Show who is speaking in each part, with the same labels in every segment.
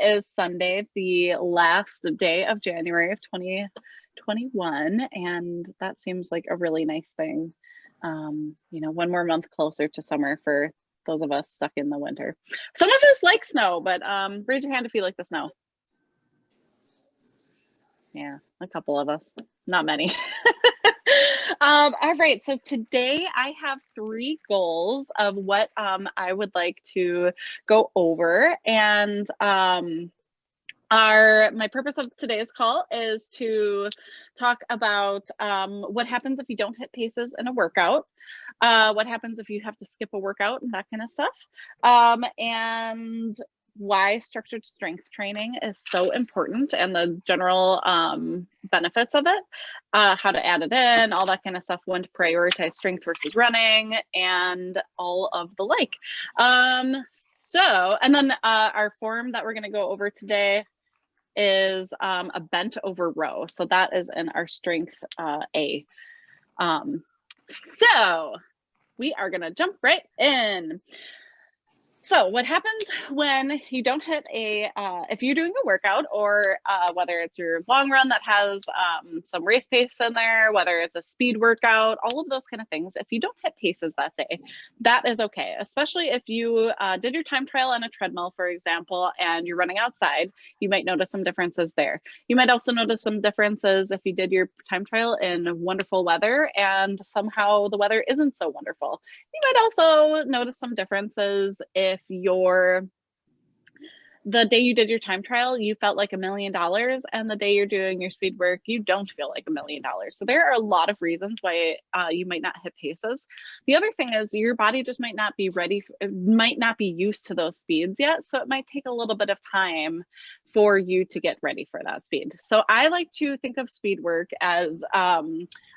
Speaker 1: is Sunday, the last day of January of 2021, and that seems like a really nice thing. One more month closer to summer for those of us stuck in the winter. Some of us like snow, but raise your hand if you like the snow. Yeah, a couple of us, not many. All right, so today I have 3 goals of what I would like to go over, and my purpose of today's call is to talk about what happens if you don't hit paces in a workout, what happens if you have to skip a workout and that kind of stuff, and why structured strength training is so important and the general benefits of it, how to add it in, all that kind of stuff, when to prioritize strength versus running, and all of the like. And then our form that we're going to go over today is a bent over row. So that is in our strength A. So we are going to jump right in. So what happens when you don't hit if you're doing a workout, or whether it's your long run that has some race pace in there, whether it's a speed workout, all of those kind of things, if you don't hit paces that day, that is okay. Especially if you did your time trial on a treadmill, for example, and you're running outside, you might notice some differences there. You might also notice some differences if you did your time trial in wonderful weather and somehow the weather isn't so wonderful. You might also notice some differences if the day you did your time trial, you felt like $1 million, and the day you're doing your speed work, you don't feel like $1 million. So there are a lot of reasons why you might not hit paces. The other thing is your body just might not be ready, might not be used to those speeds yet. So it might take a little bit of time for you to get ready for that speed. So I like to think of speed work as,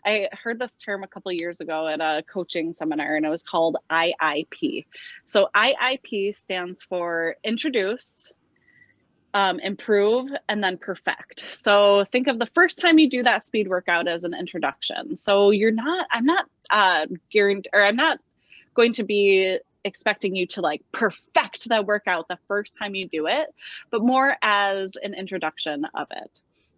Speaker 1: I heard this term a couple of years ago at a coaching seminar, and it was called IIP. So IIP stands for introduce, improve, and then perfect. So think of the first time you do that speed workout as an introduction. So I'm not going to be expecting you to like perfect that workout the first time you do it, but more as an introduction of it.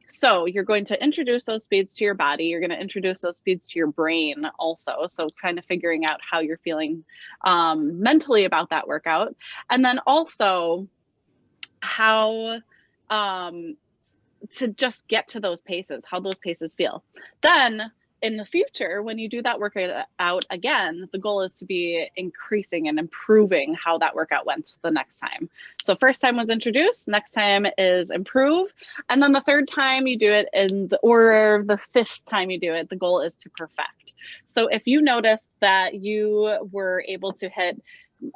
Speaker 1: So you're going to introduce those speeds to your body. You're going to introduce those speeds to your brain also. So kind of figuring out how you're feeling mentally about that workout. And then also how to just get to those paces, how those paces feel. Then in the future, when you do that workout again, the goal is to be increasing and improving how that workout went the next time. So first time was introduce, next time is improve, and then the third time you do it, or the 5th time you do it, the goal is to perfect. So if you notice that you were able to hit,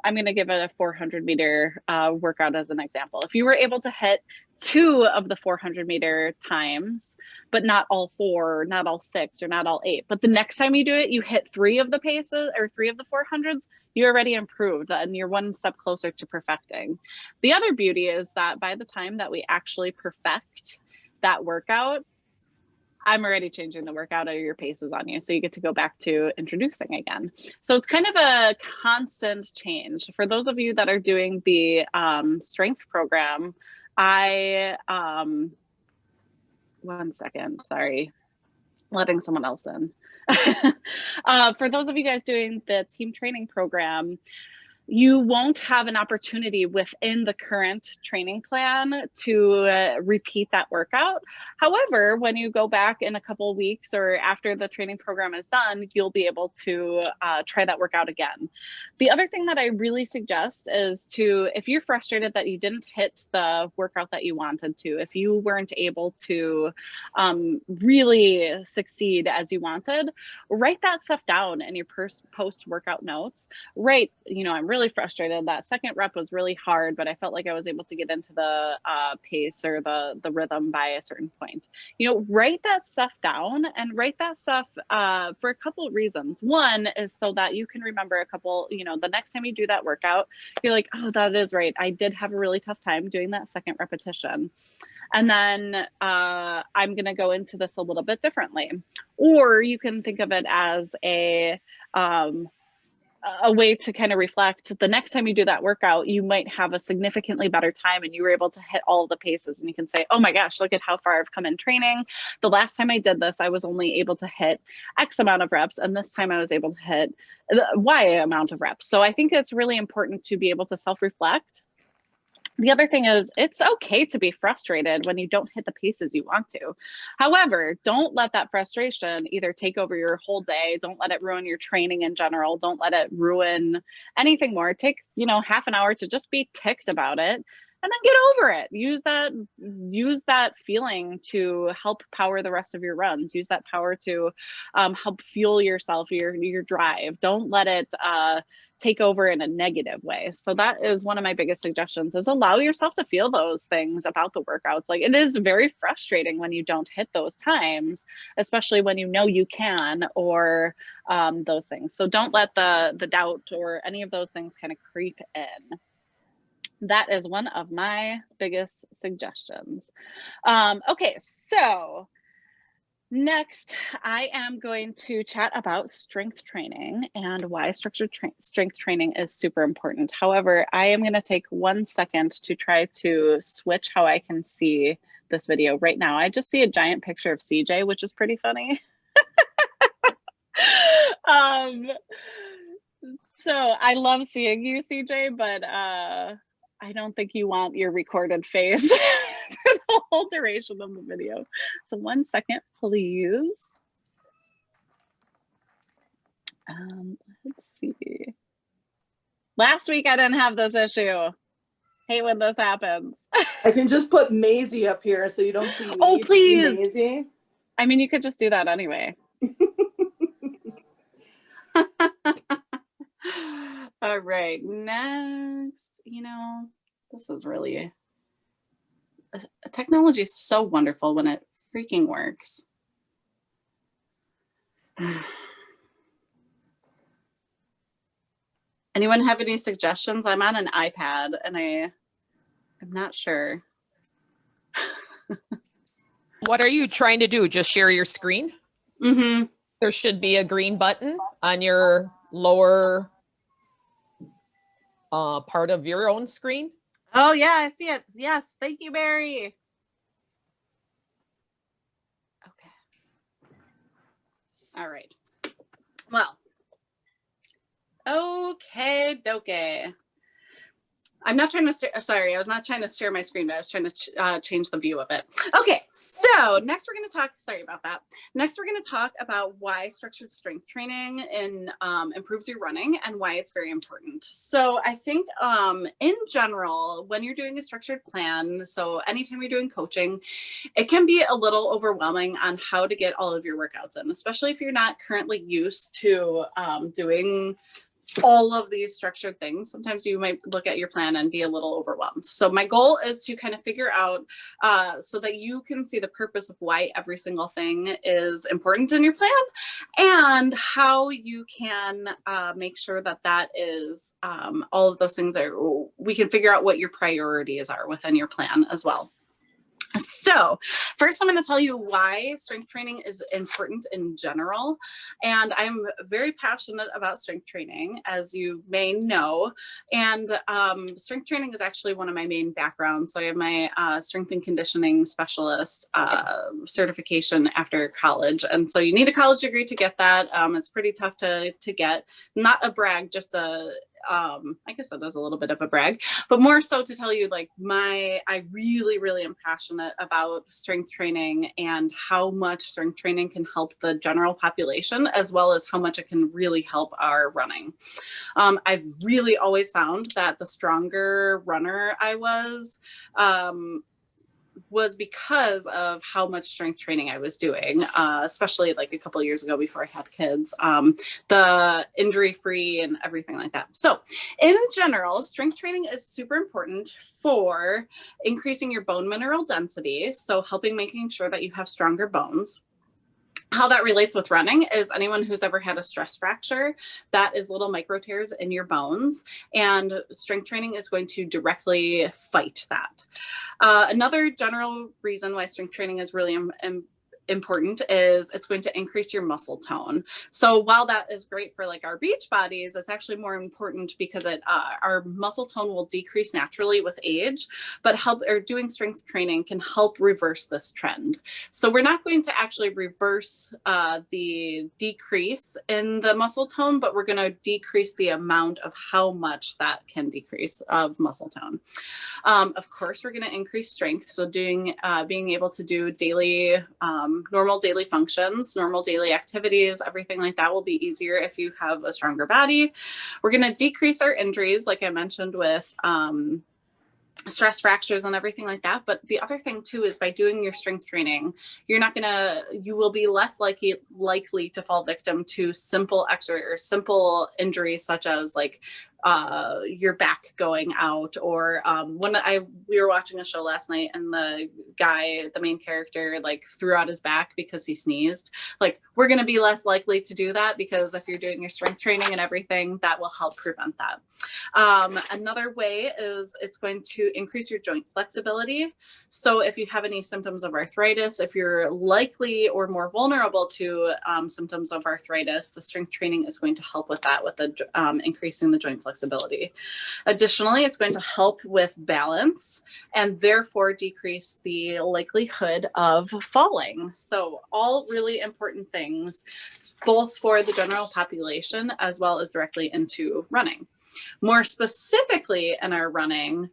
Speaker 1: I'm going to give it a 400-meter workout as an example. If you were able to hit 2 of the 400-meter times, but not all 4, not all 6, or not all 8, but the next time you do it, you hit 3 of the paces or 3 of the 400s, you already improved and you're one step closer to perfecting. The other beauty is that by the time that we actually perfect that workout, I'm already changing the workout or your paces on you. So you get to go back to introducing again. So it's kind of a constant change. For those of you that are doing the strength program, one second, sorry, letting someone else in. For those of you guys doing the team training program, you won't have an opportunity within the current training plan to repeat that workout. However, when you go back in a couple of weeks or after the training program is done, you'll be able to try that workout again. The other thing that I really suggest is if you're frustrated that you didn't hit the workout that you wanted to, if you weren't able to really succeed as you wanted, write that stuff down in your post-workout notes. I'm really frustrated. That second rep was really hard, but I felt like I was able to get into the pace or the rhythm by a certain point. Write that stuff down, and write that stuff for a couple of reasons. One is so that you can remember the next time you do that workout, you're like, oh, that is right. I did have a really tough time doing that second repetition. And then I'm going to go into this a little bit differently. Or you can think of it as a way to kind of reflect the next time you do that workout, you might have a significantly better time and you were able to hit all the paces, and you can say, oh my gosh, look at how far I've come in training. The last time I did this, I was only able to hit X amount of reps, and this time I was able to hit Y amount of reps. So I think it's really important to be able to self-reflect. The other thing is, it's okay to be frustrated when you don't hit the paces you want to. However, don't let that frustration either take over your whole day. Don't let it ruin your training in general. Don't let it ruin anything more. Take, half an hour to just be ticked about it, and then get over it. Use that feeling to help power the rest of your runs. Use that power to help fuel yourself, your drive. Don't let it take over in a negative way. So that is one of my biggest suggestions, is allow yourself to feel those things about the workouts. Like, it is very frustrating when you don't hit those times, especially when you know you can, or those things. So don't let the doubt or any of those things kind of creep in. That is one of my biggest suggestions. Okay, so next, I am going to chat about strength training and why structured strength training is super important. However, I am going to take 1 second to try to switch how I can see this video right now. I just see a giant picture of CJ, which is pretty funny. So I love seeing you, CJ, but I don't think you want your recorded face for the whole duration of the video. So 1 second, please. Let's see. Last week I didn't have this issue. Hate when this happens.
Speaker 2: I can just put Maisie up here so you don't see me.
Speaker 1: Oh, please.
Speaker 2: See Maisie?
Speaker 1: I mean, you could just do that anyway. All right, next, this is really, technology is so wonderful when it freaking works. Anyone have any suggestions? I'm on an iPad and I'm not sure.
Speaker 3: What are you trying to do? Just share your screen?
Speaker 1: Mm-hmm.
Speaker 3: There should be a green button on your lower part of your own screen.
Speaker 1: Oh yeah, I see it. Yes, thank you, Mary. Okay. All right. Well, okay, doke. I'm not trying to, sorry, I was not trying to share my screen, but I was trying to change the view of it. Okay, so next we're going to talk, sorry about that. Next we're going to talk about why structured strength training improves your running and why it's very important. So I think in general, when you're doing a structured plan, so anytime you're doing coaching, it can be a little overwhelming on how to get all of your workouts in, especially if you're not currently used to doing all of these structured things. Sometimes you might look at your plan and be a little overwhelmed. So my goal is to kind of figure out so that you can see the purpose of why every single thing is important in your plan and how you can make sure that that is all of those things are, we can figure out what your priorities are within your plan as well. So first, I'm going to tell you why strength training is important in general. And I'm very passionate about strength training, as you may know. And strength training is actually one of my main backgrounds. So I have my strength and conditioning specialist certification after college. And so you need a college degree to get that. It's pretty tough to get. Not a brag, just a I guess that is a little bit of a brag, but more so to tell you, like, I really am passionate about strength training and how much strength training can help the general population, as well as how much it can really help our running. I've really always found that the stronger runner I was because of how much strength training I was doing, especially like a couple of years ago before I had kids, the injury-free and everything like that. So in general, strength training is super important for increasing your bone mineral density. So making sure that you have stronger bones. How that relates with running is anyone who's ever had a stress fracture, that is little micro tears in your bones, and strength training is going to directly fight that. Another general reason why strength training is really
Speaker 4: important is it's going to increase your muscle tone. So while that is great for like our beach bodies, it's actually more important because our muscle tone will decrease naturally with age, but doing strength training can help reverse this trend. So we're not going to actually reverse the decrease in the muscle tone, but we're going to decrease the amount of how much that can decrease of muscle tone. Of course, we're going to increase strength. So being able to do daily, normal daily functions, normal daily activities, everything like that will be easier if you have a stronger body. We're going to decrease our injuries, like I mentioned, with stress fractures and everything like that. But the other thing too is by doing your strength training, you will be less likely to fall victim to simple injuries such as like your back going out, or we were watching a show last night and the main character like threw out his back because he sneezed. Like, we're going to be less likely to do that because if you're doing your strength training and everything, that will help prevent that. Another way is it's going to increase your joint flexibility. So if you have any symptoms of arthritis, if you're likely or more vulnerable to symptoms of arthritis, the strength training is going to help with that, with the increasing the joint flexibility. Additionally, it's going to help with balance and therefore decrease the likelihood of falling. So all really important things, both for the general population as well as directly into running. More specifically in our running,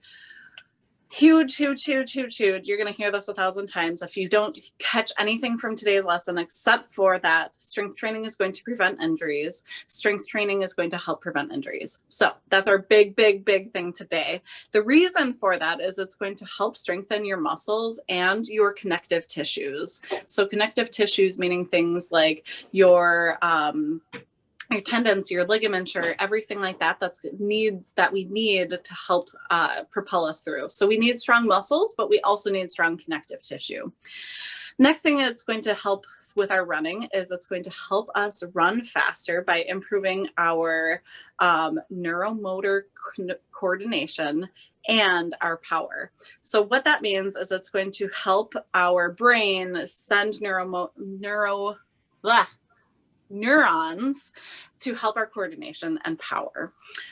Speaker 4: huge. You're going to hear this 1,000 times. If you don't catch anything from today's lesson, except for that strength training is going to prevent injuries. Strength training is going to help prevent injuries. So that's our big thing today. The reason for that is it's going to help strengthen your muscles and your connective tissues. So connective tissues meaning things like your tendons, your ligamenture, everything like that, that we need to help propel us through. So we need strong muscles, but we also need strong connective tissue. Next thing it's going to help with our running is it's going to help us run faster by improving our neuromotor coordination and our power. So what that means is it's going to help our brain send neurons to help our coordination and power.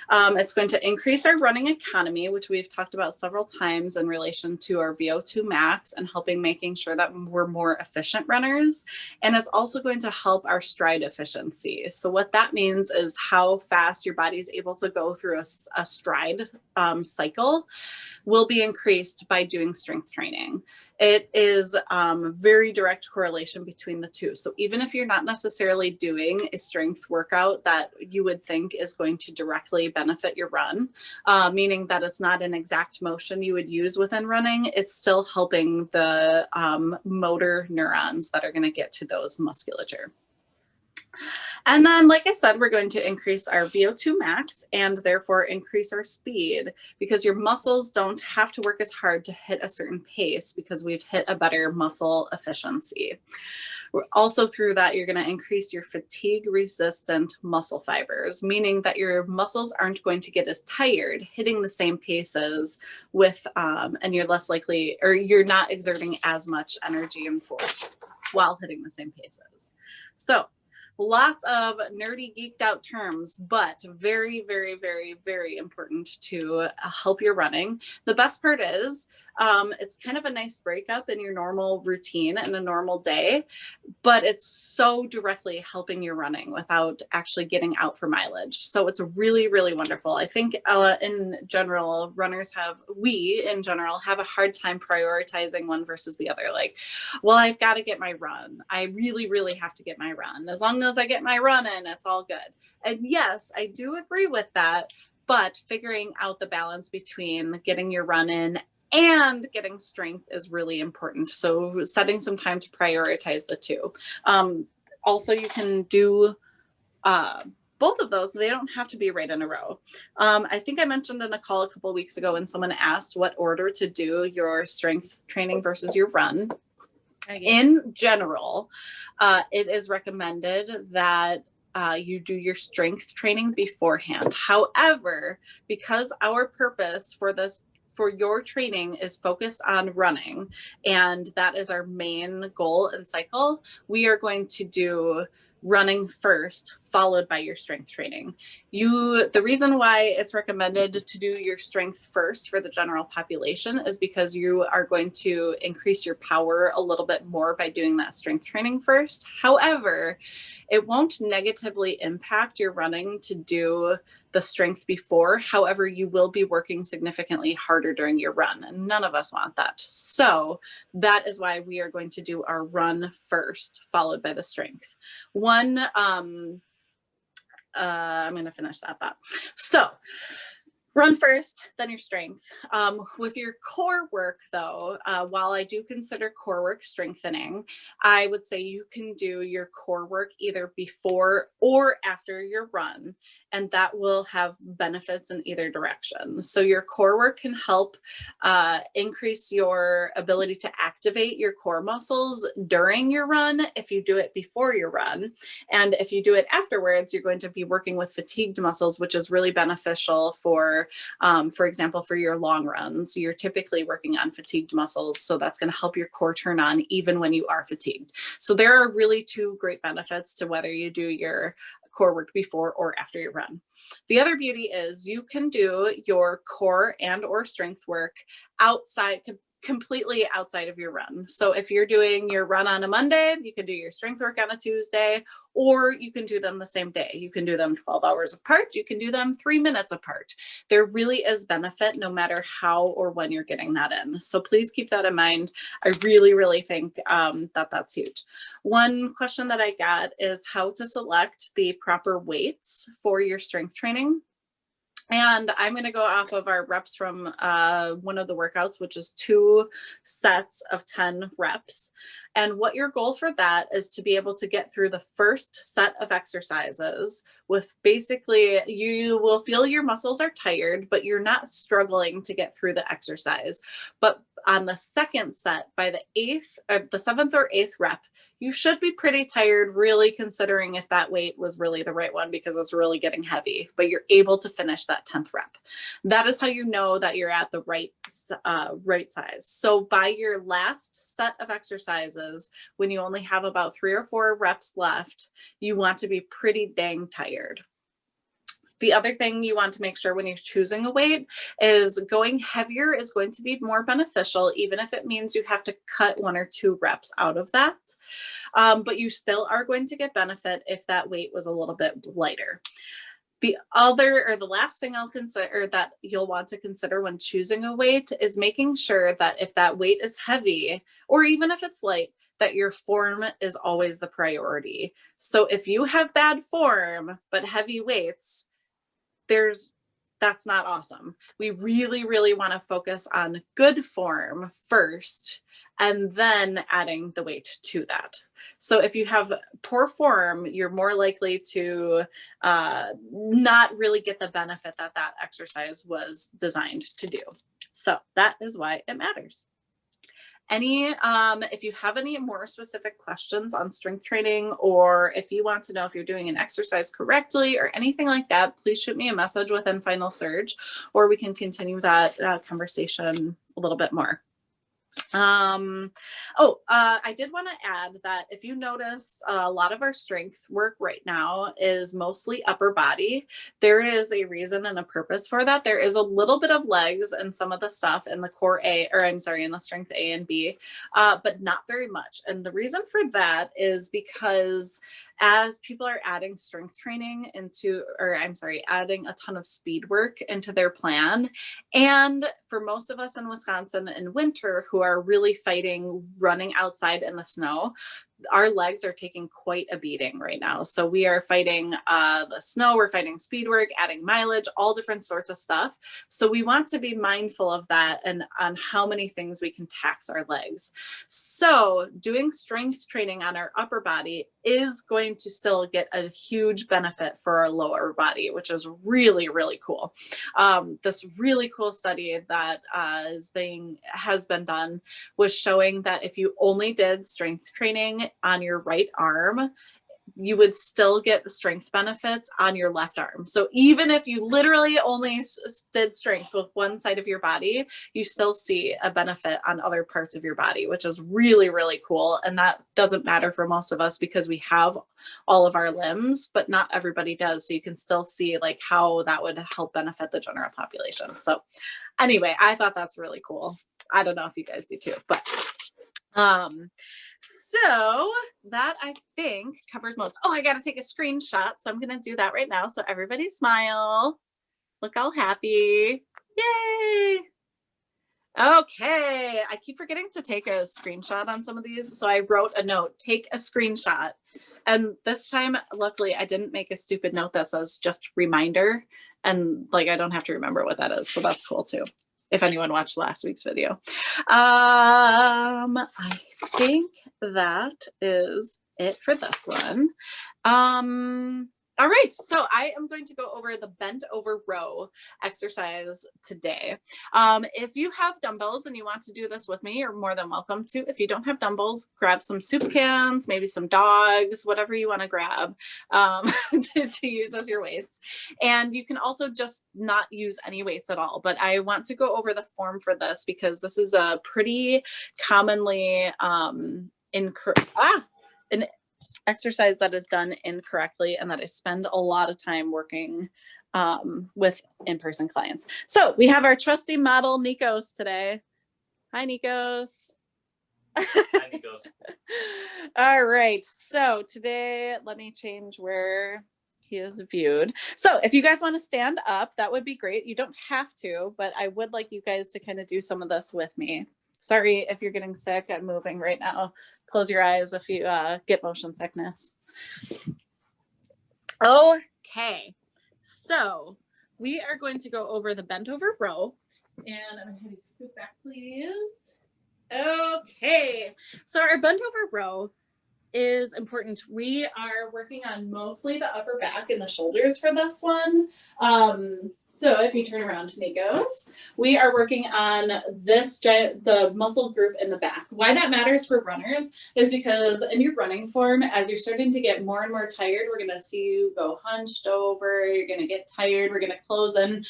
Speaker 4: It's going to increase our running economy, which we've talked about several times in relation to our VO2 max and making sure that we're more efficient runners. And it's also going to help our stride efficiency. So what that means is how fast your body is able to go through a stride cycle will be increased by doing strength training. It is very direct correlation between the two. So even if you're not necessarily doing a strength workout that you would think is going to directly benefit your run, meaning that it's not an exact motion you would use within running, it's still helping the motor neurons that are going to get to those musculature. And then, like I said, we're going to increase our VO2 max and therefore increase our speed, because your muscles don't have to work as hard to hit a certain pace because we've hit a better muscle efficiency. We're also through that, you're going to increase your fatigue resistant muscle fibers, meaning that your muscles aren't going to get as tired hitting the same paces and you're less likely, or you're not exerting as much energy and force while hitting the same paces. So lots of nerdy, geeked out terms, but very important to help your running. The best part is it's kind of a nice breakup in your normal routine and a normal day, but it's so directly helping your running without actually getting out for mileage. So it's really wonderful. I think in general, we in general have a hard time prioritizing one versus the other. Like, well, I've got to get my run. I really have to get my run. As long as I get my run in, it's all good. And yes, I do agree with that, but figuring out the balance between getting your run in and getting strength is really important. So setting some time to prioritize the two. Also, you can do both of those. They don't have to be right in a row. I think I mentioned in a call a couple of weeks ago when someone asked what order to do your strength training versus your run. In general, it is recommended that you do your strength training beforehand. However, because our purpose for this for your training is focused on running, and that is our main goal and cycle, we are going to do running first, followed by your strength training. The reason why it's recommended to do your strength first for the general population is because you are going to increase your power a little bit more by doing that strength training first. However, it won't negatively impact your running to do the strength before. However, you will be working significantly harder during your run, and none of us want that. So that is why we are going to do our run first, followed by the strength. I'm going to finish that thought. So run first, then your strength. With your core work though, while I do consider core work strengthening, I would say you can do your core work either before or after your run, and that will have benefits in either direction. So your core work can help increase your ability to activate your core muscles during your run if you do it before your run. And if you do it afterwards, you're going to be working with fatigued muscles, which is really beneficial for example, for your long runs. You're typically working on fatigued muscles, so that's going to help your core turn on even when you are fatigued. So there are really two great benefits to whether you do your core work before or after your run. The other beauty is you can do your core and or strength work completely outside of your run. So if you're doing your run on a Monday, you can do your strength work on a Tuesday, or you can do them the same day. You can do them 12 hours apart. You can do them 3 minutes apart. There really is benefit no matter how or when you're getting that in. So please keep that in mind. I really, really think that that's huge. One question that I got is how to select the proper weights for your strength training. And I'm going to go off of our reps from one of the workouts, which is 2 sets of 10 reps. And what your goal for that is to be able to get through the first set of exercises with basically, you will feel your muscles are tired, but you're not struggling to get through the exercise. But on the second set, by the 7th or 8th rep, you should be pretty tired, really considering if that weight was really the right one because it's really getting heavy, but you're able to finish that 10th rep. That is how you know that you're at the right size. So by your last set of exercises, when you only have about 3 or 4 reps left, you want to be pretty dang tired. The other thing you want to make sure when you're choosing a weight is going heavier is going to be more beneficial, even if it means you have to cut 1 or 2 reps out of that. But you still are going to get benefit if that weight was a little bit lighter. The last thing I'll consider that you'll want to consider when choosing a weight is making sure that if that weight is heavy, or even if it's light, that your form is always the priority. So if you have bad form, but heavy weights, that's not awesome. We really, really want to focus on good form first, and then adding the weight to that. So if you have poor form, you're more likely to not really get the benefit that that exercise was designed to do. So that is why it matters. If you have any more specific questions on strength training, or if you want to know if you're doing an exercise correctly or anything like that, please shoot me a message within Final Surge, or we can continue that conversation a little bit more. I did want to add that if you notice, a lot of our strength work right now is mostly upper body. There is a reason and a purpose for that. There is a little bit of legs and some of the stuff in the core A, or in the strength A and B, but not very much. And the reason for that is because as people are adding strength training adding a ton of speed work into their plan. And for most of us in Wisconsin in winter who are really fighting running outside in the snow, our legs are taking quite a beating right now. So we are fighting the snow, we're fighting speed work, adding mileage, all different sorts of stuff. So we want to be mindful of that and on how many things we can tax our legs. So doing strength training on our upper body is going to still get a huge benefit for our lower body, which is really, really cool. This really cool study that has been done was showing that if you only did strength training on your right arm, you would still get the strength benefits on your left arm. So even if you literally only did strength with one side of your body, you still see a benefit on other parts of your body, which is really, really cool. And that doesn't matter for most of us because we have all of our limbs, but not everybody does. So you can still see like how that would help benefit the general population. So anyway, I thought that's really cool. I don't know if you guys do too, but so that I think covers most. Oh, I got to take a screenshot. So I'm going to do that right now. So everybody smile. Look all happy. Yay. Okay. I keep forgetting to take a screenshot on some of these. So I wrote a note, take a screenshot. And this time, luckily, I didn't make a stupid note that says just reminder. And like, I don't have to remember what that is. So that's cool too. If anyone watched last week's video. I think that is it for this one. All right, so I am going to go over the bent over row exercise today. If you have dumbbells and you want to do this with me, you're more than welcome to. If you don't have dumbbells, grab some soup cans, maybe some dogs, whatever you want to grab to use as your weights. And you can also just not use any weights at all. But I want to go over the form for this because this is a pretty commonly an exercise that is done incorrectly and that I spend a lot of time working with in-person clients. So we have our trusty model Nikos today. Hi, Nikos.
Speaker 5: Hi, Nikos.
Speaker 4: All right. So today, let me change where he is viewed. So if you guys want to stand up, that would be great. You don't have to, but I would like you guys to kind of do some of this with me. Sorry if you're getting sick. I'm moving right now. Close your eyes if you get motion sickness. Okay, so we are going to go over the bent over row. And I'm going to have you scoot back, please. Okay, so our bent over row is important. We are working on mostly the upper back and the shoulders for this one. So if you turn around to Nikos, we are working on the muscle group in the back. Why that matters for runners is because in your running form, as you're starting to get more and more tired, we're going to see you go hunched over, you're going to get tired, we're going to close in,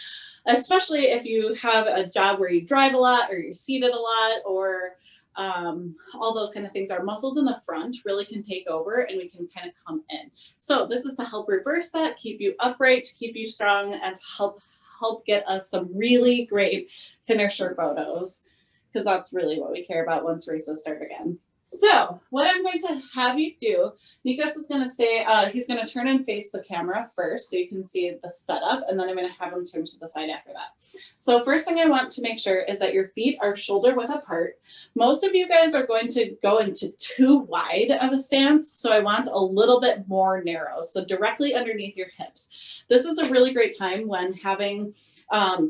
Speaker 4: especially if you have a job where you drive a lot or you're seated a lot or all those kind of things. Our muscles in the front really can take over and we can kind of come in. So this is to help reverse that, keep you upright, keep you strong, and help get us some really great finisher photos, because that's really what we care about once races start again. So what I'm going to have you do, Nikos is going to say, he's going to turn and face the camera first so you can see the setup, and then I'm going to have him turn to the side after that. So first thing I want to make sure is that your feet are shoulder width apart. Most of you guys are going to go into too wide of a stance, so I want a little bit more narrow, so directly underneath your hips. This is a really great time when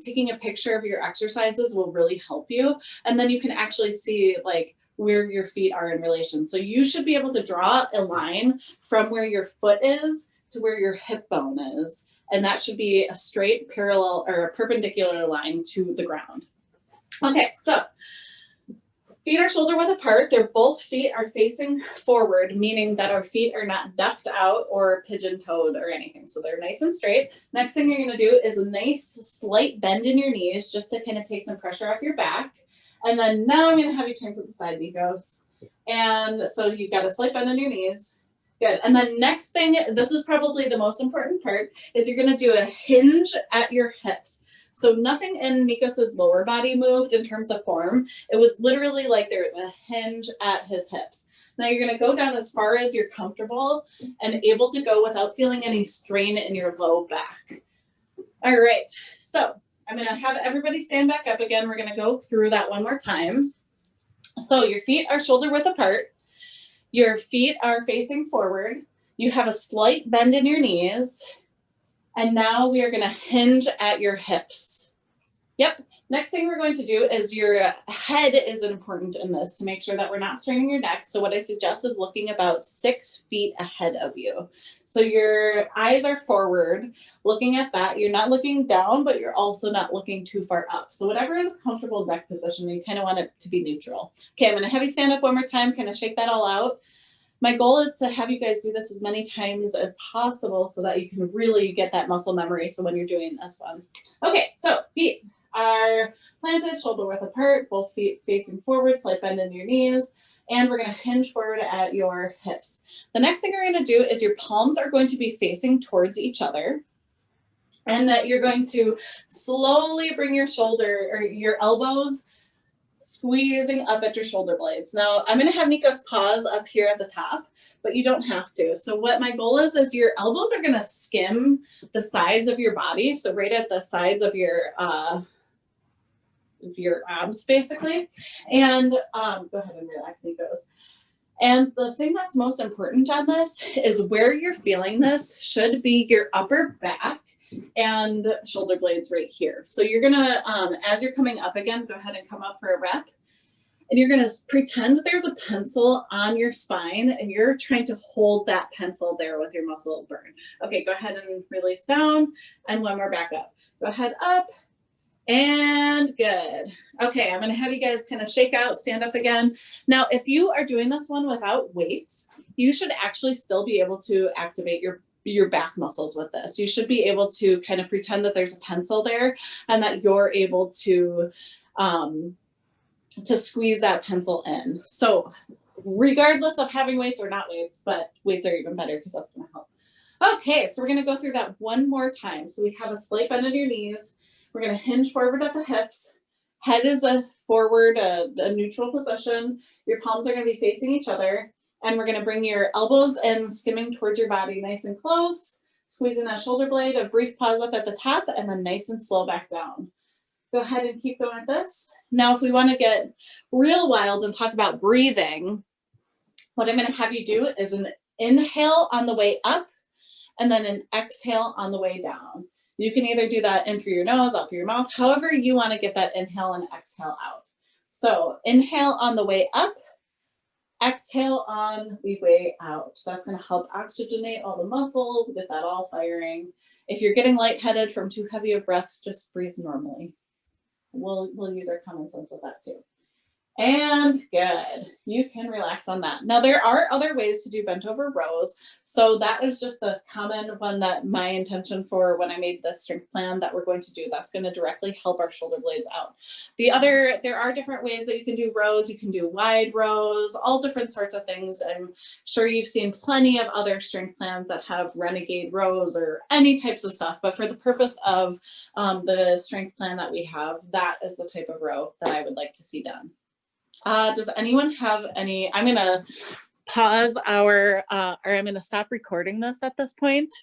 Speaker 4: taking a picture of your exercises will really help you, and then you can actually see like where your feet are in relation. So you should be able to draw a line from where your foot is to where your hip bone is. And that should be a straight parallel or a perpendicular line to the ground. Okay, so feet are shoulder width apart. Both feet are facing forward, meaning that our feet are not ducked out or pigeon-toed or anything. So they're nice and straight. Next thing you're gonna do is a nice slight bend in your knees just to kind of take some pressure off your back. And then now I'm going to have you turn to the side, Nikos. And so you've got a slight bend in your knees. Good. And then next thing, this is probably the most important part, is you're going to do a hinge at your hips. So nothing in Nikos's lower body moved in terms of form. It was literally like there's a hinge at his hips. Now you're going to go down as far as you're comfortable and able to go without feeling any strain in your low back. All right. So I'm going to have everybody stand back up again. We're going to go through that one more time. So your feet are shoulder width apart. Your feet are facing forward. You have a slight bend in your knees. And now we are going to hinge at your hips. Yep. Next thing we're going to do is your head is important in this to make sure that we're not straining your neck. So what I suggest is looking about 6 feet ahead of you. So your eyes are forward, looking at that. You're not looking down, but you're also not looking too far up. So whatever is a comfortable neck position, you kind of want it to be neutral. Okay, I'm going to have you stand up one more time, kind of shake that all out. My goal is to have you guys do this as many times as possible so that you can really get that muscle memory. So when you're doing this one. Okay, so feet are planted, shoulder width apart, both feet facing forward, slight bend in your knees. And we're going to hinge forward at your hips. The next thing you're going to do is your palms are going to be facing towards each other. And that you're going to slowly bring your shoulder or your elbows squeezing up at your shoulder blades. Now, I'm going to have Nikos pause up here at the top, but you don't have to. So what my goal is your elbows are going to skim the sides of your body. So right at the sides of your abs, basically. And go ahead and relax, Nikos. And the thing that's most important on this is where you're feeling this should be your upper back and shoulder blades right here. So you're gonna, as you're coming up again, go ahead and come up for a rep. And you're gonna pretend there's a pencil on your spine and you're trying to hold that pencil there with your muscle burn. Okay, go ahead and release down and one more back up. Go ahead up and good. Okay, I'm gonna have you guys kind of shake out, stand up again. Now, if you are doing this one without weights, you should actually still be able to activate your back muscles with this. You should be able to kind of pretend that there's a pencil there and that you're able to squeeze that pencil in. So regardless of having weights or not weights, but weights are even better because that's gonna help. Okay, so we're gonna go through that one more time. So we have a slight bend in your knees. We're gonna hinge forward at the hips. Head is a forward, a neutral position. Your palms are gonna be facing each other. And we're going to bring your elbows in, skimming towards your body, nice and close, squeezing that shoulder blade, a brief pause up at the top, and then nice and slow back down. Go ahead and keep going with this. Now, if we want to get real wild and talk about breathing, what I'm going to have you do is an inhale on the way up, and then an exhale on the way down. You can either do that in through your nose, out through your mouth, however you want to get that inhale and exhale out. So inhale on the way up, exhale on the way out. That's going to help oxygenate all the muscles, get that all firing. If you're getting lightheaded from too heavy of breaths, just breathe normally. We'll use our common sense with that too. And good. You can relax on that. Now, there are other ways to do bent over rows. So that is just the common one that my intention for when I made the strength plan that we're going to do. That's going to directly help our shoulder blades out. There are different ways that you can do rows. You can do wide rows, all different sorts of things. I'm sure you've seen plenty of other strength plans that have renegade rows or any types of stuff. But for the purpose of the strength plan that we have, that is the type of row that I would like to see done. Does anyone have any? I'm going to pause or I'm going to stop recording this at this point.